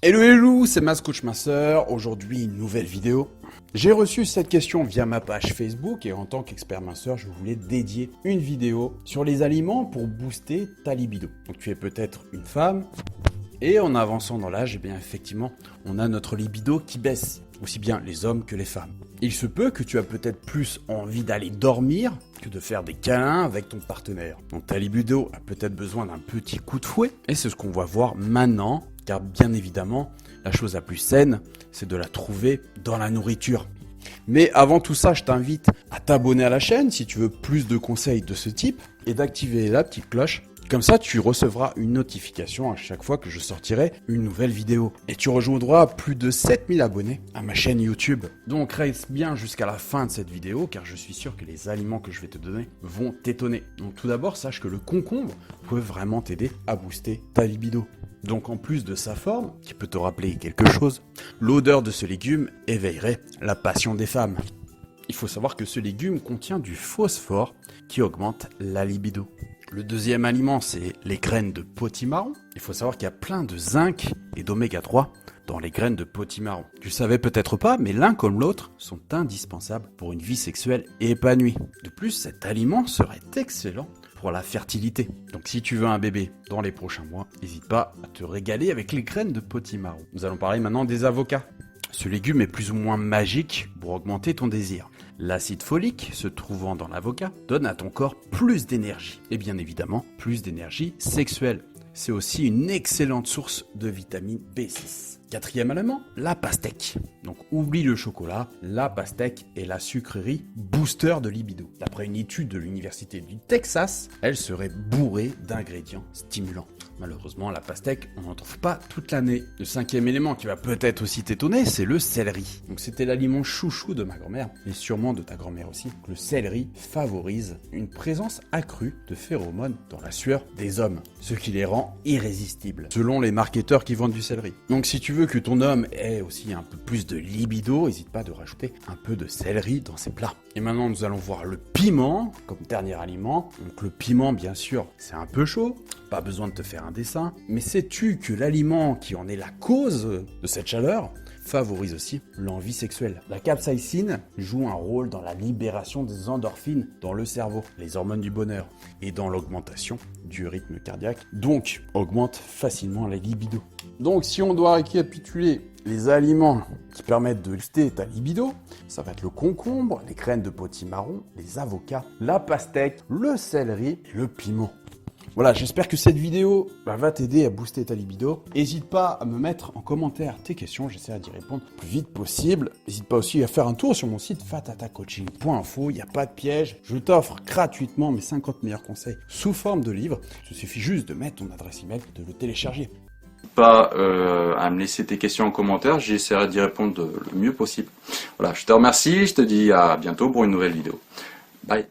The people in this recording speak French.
Hello hello, c'est Mas Coach Masseur. Aujourd'hui, une nouvelle vidéo. J'ai reçu cette question via ma page Facebook et en tant qu'expert minceur, je voulais dédier une vidéo sur les aliments pour booster ta libido. Donc tu es peut-être une femme et en avançant dans l'âge, eh bien effectivement, on a notre libido qui baisse, aussi bien les hommes que les femmes. Il se peut que tu as peut-être plus envie d'aller dormir que de faire des câlins avec ton partenaire. Donc ta libido a peut-être besoin d'un petit coup de fouet et c'est ce qu'on va voir maintenant. Car bien évidemment, la chose la plus saine, c'est de la trouver dans la nourriture. Mais avant tout ça, je t'invite à t'abonner à la chaîne si tu veux plus de conseils de ce type et d'activer la petite cloche. Comme ça, tu recevras une notification à chaque fois que je sortirai une nouvelle vidéo. Et tu rejoindras plus de 7000 abonnés à ma chaîne YouTube. Donc reste bien jusqu'à la fin de cette vidéo car je suis sûr que les aliments que je vais te donner vont t'étonner. Donc tout d'abord, sache que le concombre peut vraiment t'aider à booster ta libido. Donc en plus de sa forme, qui peut te rappeler quelque chose, l'odeur de ce légume éveillerait la passion des femmes. Il faut savoir que ce légume contient du phosphore qui augmente la libido. Le deuxième aliment, c'est les graines de potimarron. Il faut savoir qu'il y a plein de zinc et d'oméga 3 dans les graines de potimarron. Tu le savais peut-être pas, mais l'un comme l'autre sont indispensables pour une vie sexuelle épanouie. De plus, cet aliment serait excellent pour la fertilité. Donc si tu veux un bébé dans les prochains mois, n'hésite pas à te régaler avec les graines de potimarron. Nous allons parler maintenant des avocats. Ce légume est plus ou moins magique pour augmenter ton désir. L'acide folique se trouvant dans l'avocat donne à ton corps plus d'énergie. Et bien évidemment, plus d'énergie sexuelle. C'est aussi une excellente source de vitamine B6. Quatrième élément, la pastèque. Donc oublie le chocolat, la pastèque est la sucrerie booster de libido. D'après une étude de l'université du Texas, elle serait bourrée d'ingrédients stimulants. Malheureusement, la pastèque, on n'en trouve pas toute l'année. Le cinquième élément qui va peut-être aussi t'étonner, c'est le céleri. Donc c'était l'aliment chouchou de ma grand-mère, et sûrement de ta grand-mère aussi. Le céleri favorise une présence accrue de phéromones dans la sueur des hommes, ce qui les rend irrésistibles, selon les marketeurs qui vendent du céleri. Donc si tu veux que ton homme ait aussi un peu plus de libido, n'hésite pas de rajouter un peu de céleri dans ses plats. Et maintenant, nous allons voir le piment comme dernier aliment. Donc le piment, bien sûr, c'est un peu chaud, pas besoin de te faire un dessin, mais sais-tu que l'aliment qui en est la cause de cette chaleur favorise aussi l'envie sexuelle. La capsaïcine joue un rôle dans la libération des endorphines dans le cerveau, les hormones du bonheur, et dans l'augmentation du rythme cardiaque, donc augmente facilement la libido. Donc si on doit récapituler les aliments qui permettent de booster ta libido, ça va être le concombre, les graines de potimarron, les avocats, la pastèque, le céleri et le piment. Voilà, j'espère que cette vidéo va t'aider à booster ta libido. N'hésite pas à me mettre en commentaire tes questions, j'essaierai d'y répondre le plus vite possible. N'hésite pas aussi à faire un tour sur mon site fatatacoaching.info, il n'y a pas de piège. Je t'offre gratuitement mes 50 meilleurs conseils sous forme de livre. Il suffit juste de mettre ton adresse email et de le télécharger. Pas à me laisser tes questions en commentaire, j'essaierai d'y répondre le mieux possible. Voilà, je te remercie, je te dis à bientôt pour une nouvelle vidéo. Bye.